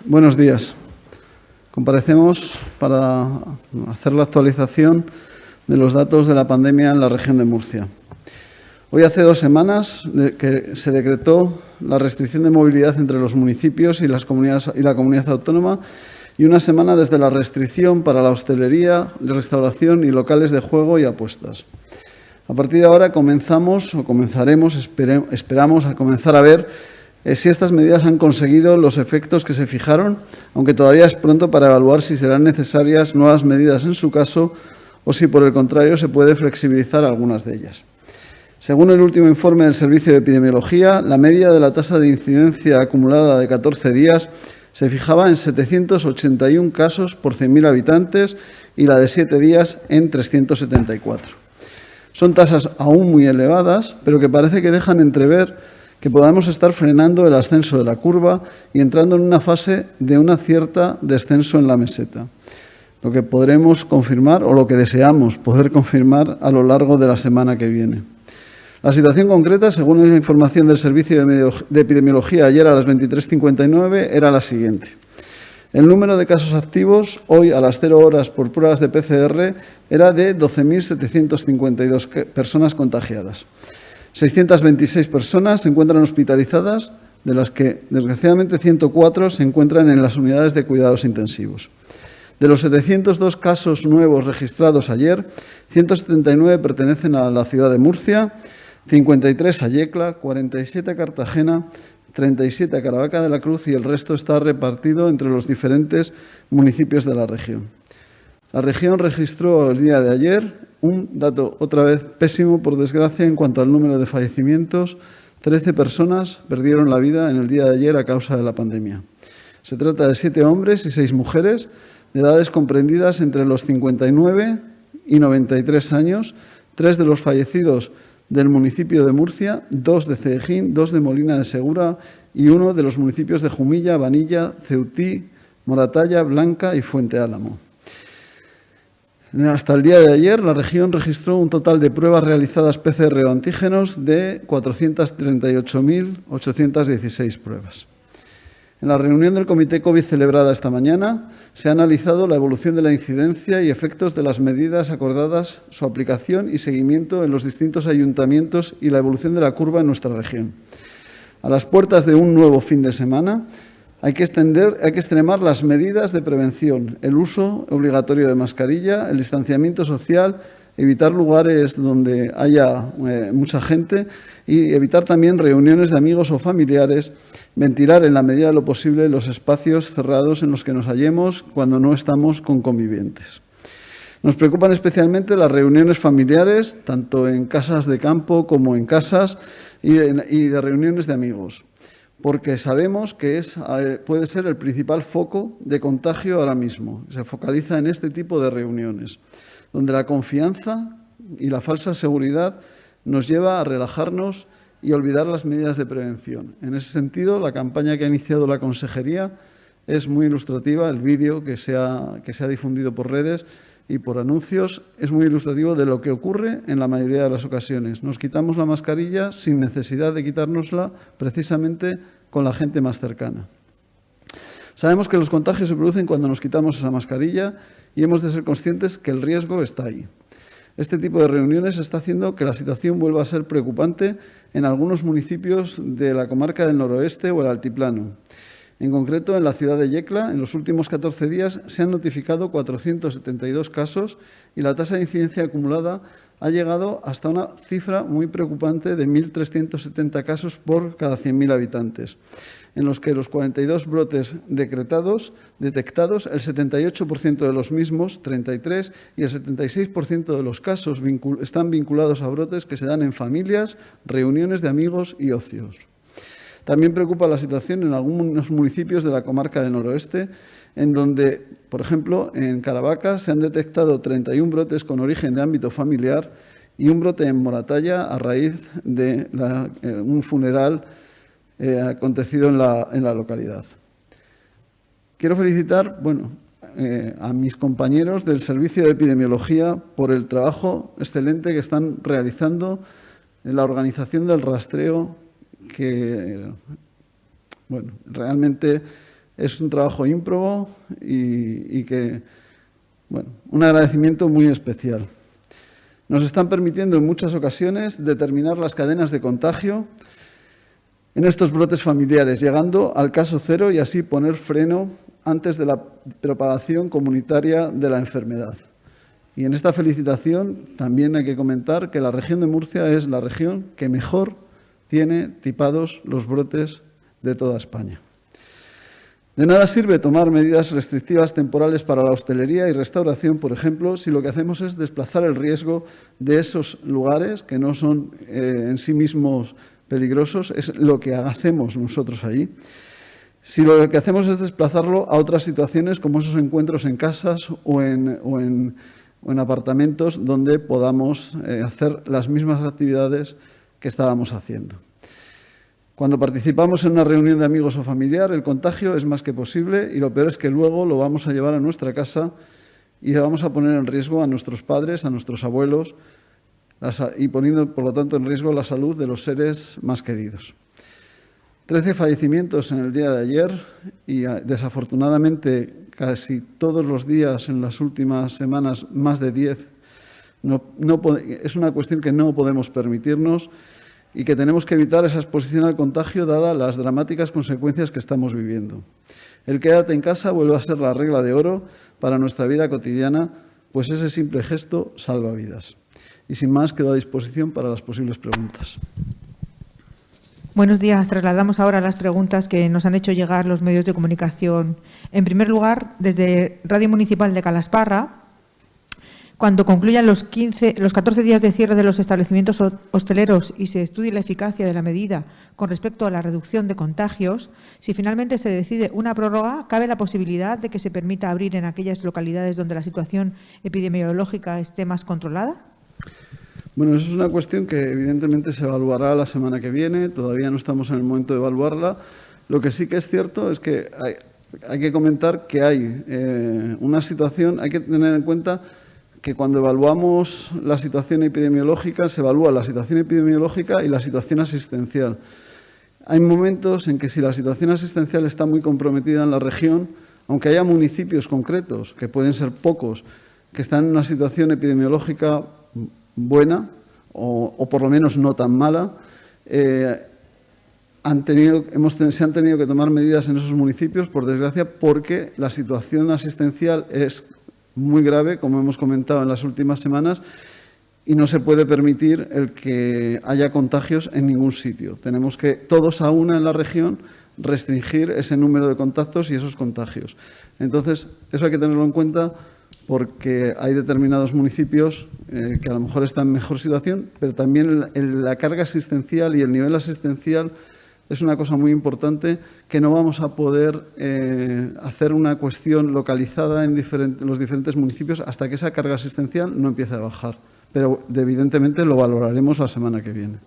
Buenos días. Comparecemos para hacer la actualización de los datos de la pandemia en la región de Murcia. Hoy hace 2 semanas que se decretó la restricción de movilidad entre los municipios y la comunidad autónoma y una semana desde la restricción para la hostelería, restauración y locales de juego y apuestas. A partir de ahora esperamos a comenzar a ver si estas medidas han conseguido los efectos que se fijaron, aunque todavía es pronto para evaluar si serán necesarias nuevas medidas en su caso o si, por el contrario, se puede flexibilizar algunas de ellas. Según el último informe del Servicio de Epidemiología, la media de la tasa de incidencia acumulada de 14 días se fijaba en 781 casos por 100.000 habitantes y la de 7 días en 374. Son tasas aún muy elevadas, pero que parece que dejan entrever que podamos estar frenando el ascenso de la curva y entrando en una fase de una cierta descenso en la meseta, lo que podremos confirmar o lo que deseamos poder confirmar a lo largo de la semana que viene. La situación concreta, según la información del Servicio de Epidemiología ayer a las 23:59, era la siguiente. El número de casos activos hoy a las 0 horas por pruebas de PCR era de 12.752 personas contagiadas. 626 personas se encuentran hospitalizadas, de las que, desgraciadamente, 104 se encuentran en las unidades de cuidados intensivos. De los 702 casos nuevos registrados ayer, 179 pertenecen a la ciudad de Murcia, 53 a Yecla, 47 a Cartagena, 37 a Caravaca de la Cruz y el resto está repartido entre los diferentes municipios de la región. La región registró el día de ayer un dato otra vez pésimo, por desgracia, en cuanto al número de fallecimientos. 13 personas perdieron la vida en el día de ayer a causa de la pandemia. Se trata de 7 hombres y 6 mujeres de edades comprendidas entre los 59 y 93 años, 3 de los fallecidos del municipio de Murcia, 2 de Ceejín, 2 de Molina de Segura y 1 de los municipios de Jumilla, Vanilla, Ceutí, Moratalla, Blanca y Fuente Álamo. Hasta el día de ayer, la región registró un total de pruebas realizadas PCR o antígenos de 438.816 pruebas. En la reunión del Comité COVID celebrada esta mañana, se ha analizado la evolución de la incidencia y efectos de las medidas acordadas, su aplicación y seguimiento en los distintos ayuntamientos y la evolución de la curva en nuestra región. A las puertas de un nuevo fin de semana, hay que extremar las medidas de prevención, el uso obligatorio de mascarilla, el distanciamiento social, evitar lugares donde haya mucha gente y evitar también reuniones de amigos o familiares, ventilar en la medida de lo posible los espacios cerrados en los que nos hallemos cuando no estamos con convivientes. Nos preocupan especialmente las reuniones familiares, tanto en casas de campo como en casas y de reuniones de amigos, porque sabemos que puede ser el principal foco de contagio ahora mismo. Se focaliza en este tipo de reuniones, donde la confianza y la falsa seguridad nos lleva a relajarnos y olvidar las medidas de prevención. En ese sentido, la campaña que ha iniciado la Consejería es muy ilustrativa. El vídeo que se ha difundido por redes y por anuncios es muy ilustrativo de lo que ocurre en la mayoría de las ocasiones. Nos quitamos la mascarilla sin necesidad de quitárnosla precisamente con la gente más cercana. Sabemos que los contagios se producen cuando nos quitamos esa mascarilla y hemos de ser conscientes que el riesgo está ahí. Este tipo de reuniones está haciendo que la situación vuelva a ser preocupante en algunos municipios de la comarca del noroeste o el altiplano. En concreto, en la ciudad de Yecla, en los últimos 14 días se han notificado 472 casos y la tasa de incidencia acumulada ha llegado hasta una cifra muy preocupante de 1.370 casos por cada 100.000 habitantes, en los que los 42 brotes detectados, el 78% de los mismos, 33, y el 76% de los casos están vinculados a brotes que se dan en familias, reuniones de amigos y ocios. También preocupa la situación en algunos municipios de la comarca del noroeste, en donde, por ejemplo, en Caravaca se han detectado 31 brotes con origen de ámbito familiar y un brote en Moratalla a raíz de un funeral acontecido en la localidad. Quiero felicitar a mis compañeros del Servicio de Epidemiología por el trabajo excelente que están realizando en la organización del rastreo, que realmente Es un trabajo ímprobo y que, bueno, un agradecimiento muy especial. Nos están permitiendo en muchas ocasiones determinar las cadenas de contagio en estos brotes familiares, llegando al caso cero y así poner freno antes de la propagación comunitaria de la enfermedad. Y en esta felicitación también hay que comentar que la región de Murcia es la región que mejor tiene tipados los brotes de toda España. De nada sirve tomar medidas restrictivas temporales para la hostelería y restauración, por ejemplo, si lo que hacemos es desplazar el riesgo de esos lugares que no son en sí mismos peligrosos, es lo que hacemos nosotros allí. Si lo que hacemos es desplazarlo a otras situaciones como esos encuentros en casas o en apartamentos donde podamos hacer las mismas actividades que estábamos haciendo. Cuando participamos en una reunión de amigos o familiar, el contagio es más que posible y lo peor es que luego lo vamos a llevar a nuestra casa y vamos a poner en riesgo a nuestros padres, a nuestros abuelos y poniendo, por lo tanto, en riesgo la salud de los seres más queridos. 13 fallecimientos en el día de ayer y desafortunadamente casi todos los días en las últimas semanas más de 10. Es una cuestión que no podemos permitirnos y que tenemos que evitar esa exposición al contagio dada las dramáticas consecuencias que estamos viviendo. El quédate en casa vuelve a ser la regla de oro para nuestra vida cotidiana, pues ese simple gesto salva vidas. Y sin más, quedo a disposición para las posibles preguntas. Buenos días. Trasladamos ahora las preguntas que nos han hecho llegar los medios de comunicación. En primer lugar, desde Radio Municipal de Calasparra, cuando concluyan los 14 días de cierre de los establecimientos hosteleros y se estudie la eficacia de la medida con respecto a la reducción de contagios, si finalmente se decide una prórroga, ¿cabe la posibilidad de que se permita abrir en aquellas localidades donde la situación epidemiológica esté más controlada? Bueno, eso es una cuestión que evidentemente se evaluará la semana que viene. Todavía no estamos en el momento de evaluarla. Lo que sí que es cierto es que hay que comentar que hay una situación, hay que tener en cuenta que cuando evaluamos la situación epidemiológica, se evalúa la situación epidemiológica y la situación asistencial. Hay momentos en que si la situación asistencial está muy comprometida en la región, aunque haya municipios concretos, que pueden ser pocos, que están en una situación epidemiológica buena o por lo menos no tan mala, se han tenido que tomar medidas en esos municipios, por desgracia, porque la situación asistencial es muy grave, como hemos comentado en las últimas semanas, y no se puede permitir el que haya contagios en ningún sitio. Tenemos que, todos a una en la región, restringir ese número de contactos y esos contagios. Entonces, eso hay que tenerlo en cuenta porque hay determinados municipios que a lo mejor están en mejor situación, pero también la carga asistencial y el nivel asistencial es una cosa muy importante que no vamos a poder hacer una cuestión localizada en los diferentes municipios hasta que esa carga asistencial no empiece a bajar. Pero evidentemente lo valoraremos la semana que viene.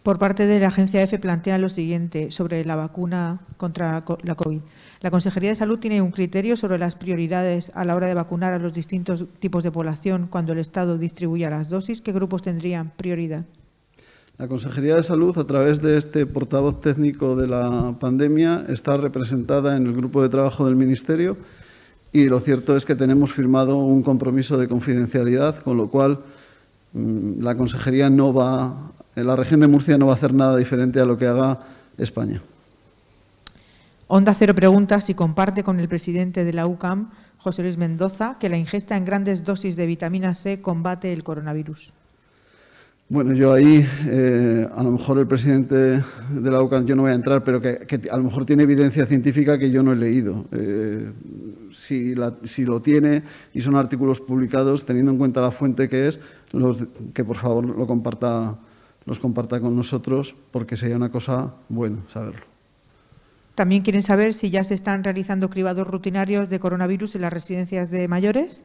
Por parte de la Agencia EFE plantean lo siguiente sobre la vacuna contra la COVID. La Consejería de Salud tiene un criterio sobre las prioridades a la hora de vacunar a los distintos tipos de población cuando el Estado distribuya las dosis. ¿Qué grupos tendrían prioridad? La Consejería de Salud, a través de este portavoz técnico de la pandemia, está representada en el grupo de trabajo del Ministerio y lo cierto es que tenemos firmado un compromiso de confidencialidad, con lo cual la Consejería la región de Murcia no va a hacer nada diferente a lo que haga España. Onda Cero pregunta si comparte con el presidente de la UCAM, José Luis Mendoza, que la ingesta en grandes dosis de vitamina C combate el coronavirus. Bueno, yo ahí, a lo mejor el presidente de la UCAM, yo no voy a entrar, pero que a lo mejor tiene evidencia científica que yo no he leído. Si lo tiene y son artículos publicados, teniendo en cuenta la fuente que es, que por favor los comparta con nosotros, porque sería una cosa buena saberlo. También quieren saber si ya se están realizando cribados rutinarios de coronavirus en las residencias de mayores.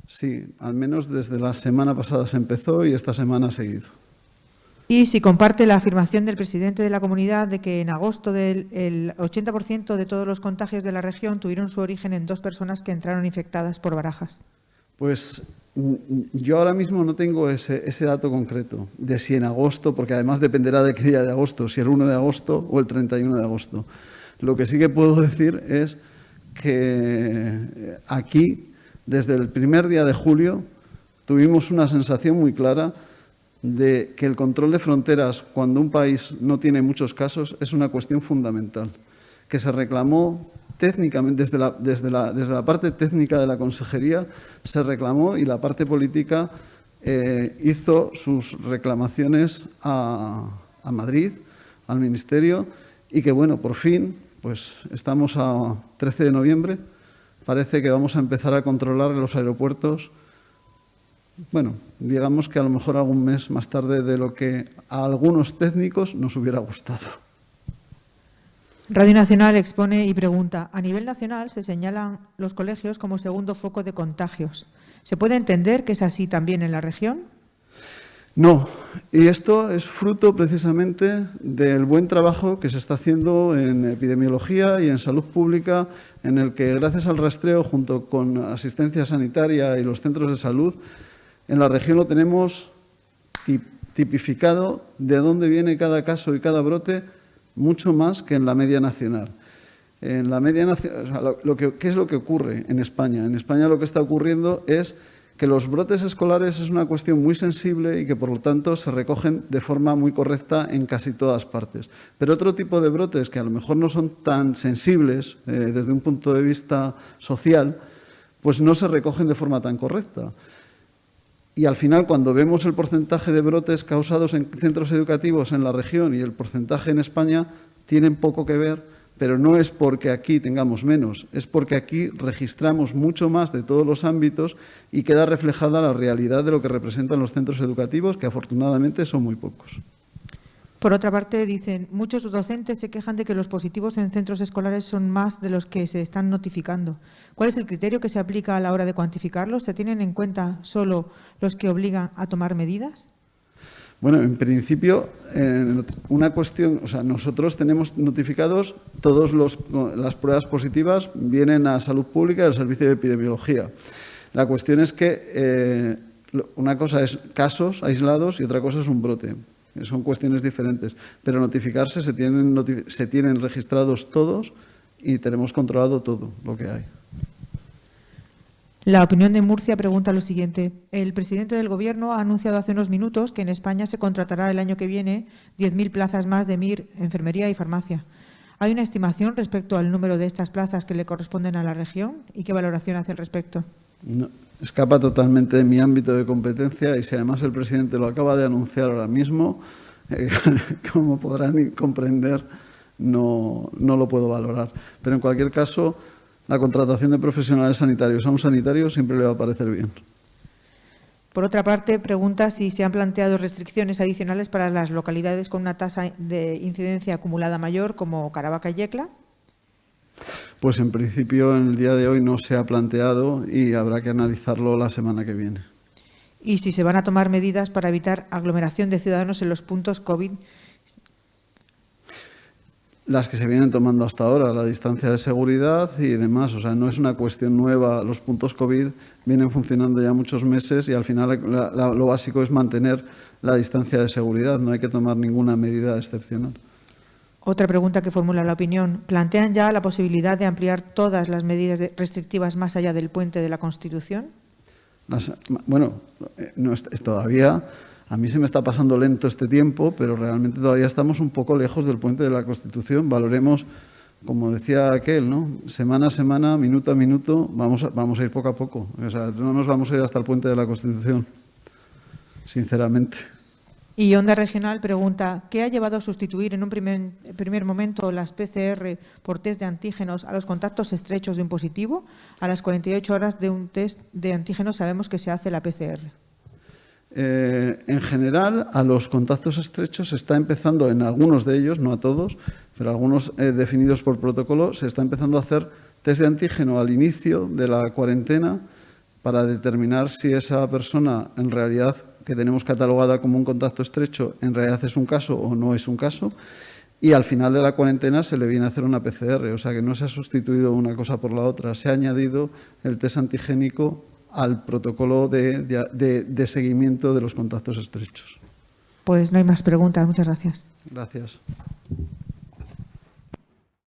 Sí, al menos desde la semana pasada se empezó y esta semana ha seguido. Y si comparte la afirmación del presidente de la comunidad de que en agosto el 80% de todos los contagios de la región tuvieron su origen en 2 personas que entraron infectadas por Barajas. Pues yo ahora mismo no tengo ese dato concreto de si en agosto, porque además dependerá de qué día de agosto, si el 1 de agosto o el 31 de agosto. Lo que sí que puedo decir es que aquí, desde el primer día de julio, tuvimos una sensación muy clara de que el control de fronteras, cuando un país no tiene muchos casos, es una cuestión fundamental, que se reclamó técnicamente desde la parte técnica de la consejería, se reclamó y la parte política hizo sus reclamaciones a Madrid, al Ministerio, y que, bueno, por fin, pues estamos a 13 de noviembre, parece que vamos a empezar a controlar los aeropuertos. Bueno, digamos que a lo mejor algún mes más tarde de lo que a algunos técnicos nos hubiera gustado. Radio Nacional expone y pregunta: a nivel nacional se señalan los colegios como segundo foco de contagios. ¿Se puede entender que es así también en la región? No, y esto es fruto precisamente del buen trabajo que se está haciendo en epidemiología y en salud pública, en el que gracias al rastreo junto con asistencia sanitaria y los centros de salud, en la región lo tenemos tipificado de dónde viene cada caso y cada brote, mucho más que en la media nacional. En la media nacional, o sea, ¿qué es lo que ocurre en España? En España lo que está ocurriendo es que los brotes escolares es una cuestión muy sensible y que, por lo tanto, se recogen de forma muy correcta en casi todas partes. Pero otro tipo de brotes que a lo mejor no son tan sensibles desde un punto de vista social, pues no se recogen de forma tan correcta. Y al final, cuando vemos el porcentaje de brotes causados en centros educativos en la región y el porcentaje en España, tienen poco que ver, pero no es porque aquí tengamos menos, es porque aquí registramos mucho más de todos los ámbitos y queda reflejada la realidad de lo que representan los centros educativos, que afortunadamente son muy pocos. Por otra parte, dicen, muchos docentes se quejan de que los positivos en centros escolares son más de los que se están notificando. ¿Cuál es el criterio que se aplica a la hora de cuantificarlos? ¿Se tienen en cuenta solo los que obligan a tomar medidas? Bueno, en principio, una cuestión, o sea, nosotros tenemos notificados todas las pruebas positivas, vienen a Salud Pública y al Servicio de Epidemiología. La cuestión es que una cosa es casos aislados y otra cosa es un brote. Son cuestiones diferentes, pero notificarse se tienen registrados todos y tenemos controlado todo lo que hay. La Opinión de Murcia pregunta lo siguiente. El presidente del Gobierno ha anunciado hace unos minutos que en España se contratará el año que viene 10.000 plazas más de MIR, enfermería y farmacia. ¿Hay una estimación respecto al número de estas plazas que le corresponden a la región? ¿Y qué valoración hace al respecto? No, escapa totalmente de mi ámbito de competencia y si además el presidente lo acaba de anunciar ahora mismo, como podrán comprender, no lo puedo valorar. Pero en cualquier caso, la contratación de profesionales sanitarios a un sanitario siempre le va a parecer bien. Por otra parte, pregunta si se han planteado restricciones adicionales para las localidades con una tasa de incidencia acumulada mayor, como Caravaca y Yecla. Pues en principio en el día de hoy no se ha planteado y habrá que analizarlo la semana que viene. Y si se van a tomar medidas para evitar aglomeración de ciudadanos en los puntos COVID. Las que se vienen tomando hasta ahora, la distancia de seguridad y demás. O sea, no es una cuestión nueva. Los puntos COVID vienen funcionando ya muchos meses y al final lo básico es mantener la distancia de seguridad. No hay que tomar ninguna medida excepcional. Otra pregunta que formula La Opinión. ¿Plantean ya la posibilidad de ampliar todas las medidas restrictivas más allá del puente de la Constitución? Bueno, no es todavía... A mí se me está pasando lento este tiempo, pero realmente todavía estamos un poco lejos del puente de la Constitución. Valoremos, como decía aquel, ¿no? Semana a semana, minuto a minuto, vamos a ir poco a poco. O sea, no nos vamos a ir hasta el puente de la Constitución, sinceramente. Y Onda Regional pregunta, ¿qué ha llevado a sustituir en un primer momento las PCR por test de antígenos a los contactos estrechos de un positivo? A las 48 horas de un test de antígenos sabemos que se hace la PCR. En general, a los contactos estrechos se está empezando, en algunos de ellos, no a todos, pero algunos definidos por protocolo, se está empezando a hacer test de antígeno al inicio de la cuarentena para determinar si esa persona en realidad que tenemos catalogada como un contacto estrecho en realidad es un caso o no es un caso. Y al final de la cuarentena se le viene a hacer una PCR, o sea que no se ha sustituido una cosa por la otra, se ha añadido el test antigénico al protocolo de seguimiento de los contactos estrechos. Pues no hay más preguntas. Muchas gracias. Gracias.